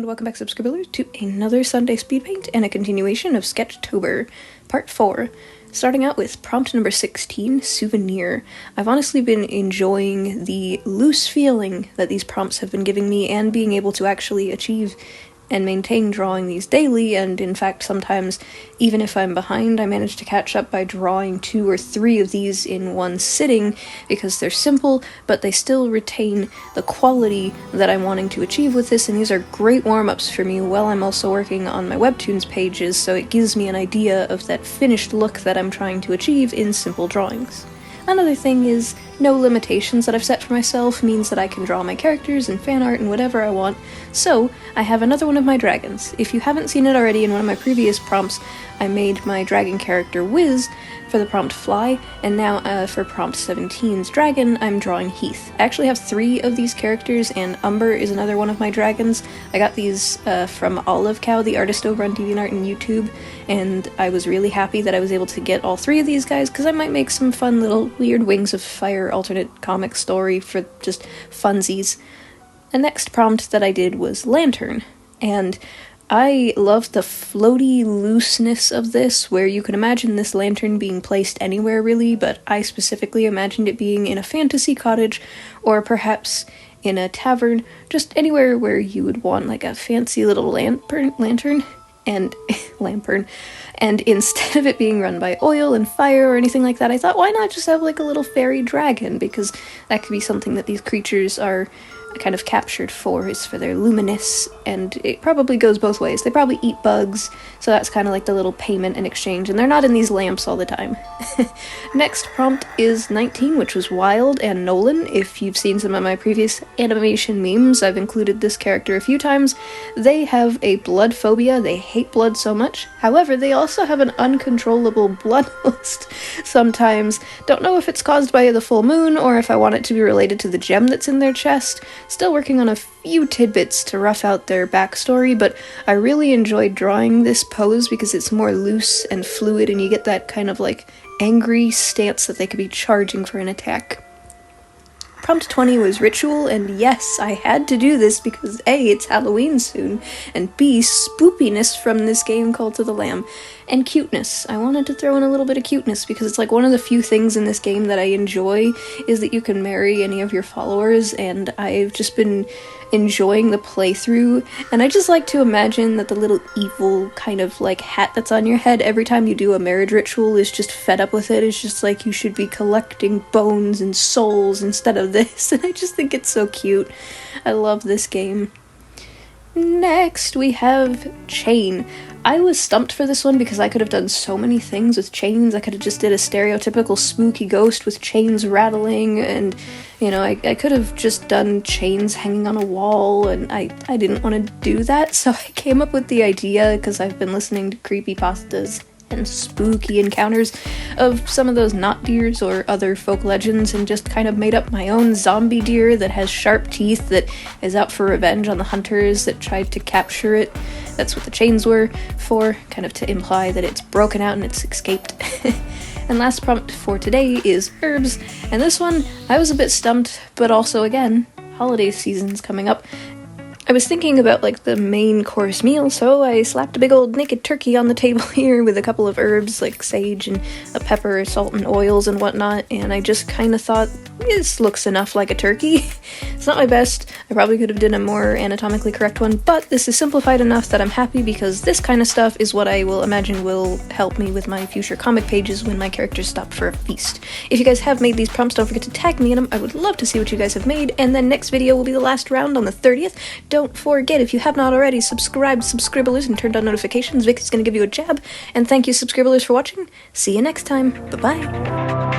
and welcome back, subscribers, to another Sunday speed paint and a continuation of Sketchtober, part 4. Starting out with prompt number 16, Souvenir. I've honestly been enjoying the loose feeling that these prompts have been giving me and being able to actually achieve and maintain drawing these daily, and in fact sometimes, even if I'm behind, I manage to catch up by drawing 2 or 3 of these in one sitting, because they're simple, but they still retain the quality that I'm wanting to achieve with this, and these are great warm-ups for me while I'm also working on my webtoons pages, so it gives me an idea of that finished look that I'm trying to achieve in simple drawings. Another thing is, no limitations that I've set for myself means that I can draw my characters and fan art and whatever I want, so I have another one of my dragons. If you haven't seen it already, in one of my previous prompts, I made my dragon character Wiz for the prompt Fly, and now for prompt 17's dragon, I'm drawing Heath. I actually have 3 of these characters, and Umber is another one of my dragons. I got these from Olive Cow, the artist over on DeviantArt and YouTube, and I was really happy that I was able to get all 3 of these guys, because I might make some fun little weird Wings of Fire alternate comic story for just funsies. The next prompt that I did was Lantern, and I love the floaty looseness of this, where you can imagine this lantern being placed anywhere really, but I specifically imagined it being in a fantasy cottage, or perhaps in a tavern, just anywhere where you would want like a fancy little lantern, and and instead of it being run by oil and fire or anything like that, I thought, why not just have like a little fairy dragon, because that could be something that these creatures are kind of captured for, is for their luminous, and it probably goes both ways. They probably eat bugs, so that's kind of like the little payment in exchange, and they're not in these lamps all the time. Next prompt is 19, which was Wild and Nolan. If you've seen some of my previous animation memes, I've included this character a few times. They have a blood phobia, they hate blood so much. However, they also have an uncontrollable bloodlust sometimes. Don't know if it's caused by the full moon, or if I want it to be related to the gem that's in their chest. Still working on a few tidbits to rough out their backstory, but I really enjoyed drawing this pose because it's more loose and fluid, and you get that kind of like angry stance that they could be charging for an attack. Prompt 20 was Ritual, and yes, I had to do this because A, it's Halloween soon, and B, spoopiness from this game called To the Lamb, and cuteness. I wanted to throw in a little bit of cuteness because it's like one of the few things in this game that I enjoy is that you can marry any of your followers, and I've just been enjoying the playthrough, and I just like to imagine that the little evil kind of like hat that's on your head every time you do a marriage ritual is just fed up with it. It's just like, you should be collecting bones and souls instead of this, and I just think it's so cute. I love this game. Next, we have Chain. I was stumped for this one because I could have done so many things with chains. I could have just did a stereotypical spooky ghost with chains rattling, and, you know, I could have just done chains hanging on a wall, and I didn't want to do that, so I came up with the idea because I've been listening to creepypastas and spooky encounters of some of those not deers or other folk legends, and just kind of made up my own zombie deer that has sharp teeth that is out for revenge on the hunters that tried to capture it. That's what the chains were for, kind of to imply that it's broken out and it's escaped. And last prompt for today is Herbs, and this one I was a bit stumped, but also again, holiday season's coming up. I was thinking about like the main course meal, so I slapped a big old naked turkey on the table here with a couple of herbs like sage and a pepper, salt and oils and whatnot, and I just kind of thought, this looks enough like a turkey. It's not my best. I probably could have done a more anatomically correct one, but this is simplified enough that I'm happy, because this kind of stuff is what I will imagine will help me with my future comic pages when my characters stop for a feast. If you guys have made these prompts, don't forget to tag me in them. I would love to see what you guys have made, and then next video will be the last round on the 30th. Don't forget, if you have not already, subscribe, subscribblers, and turned on notifications. Vic is going to give you a jab, and thank you, subscribblers, for watching. See you next time. Bye-bye.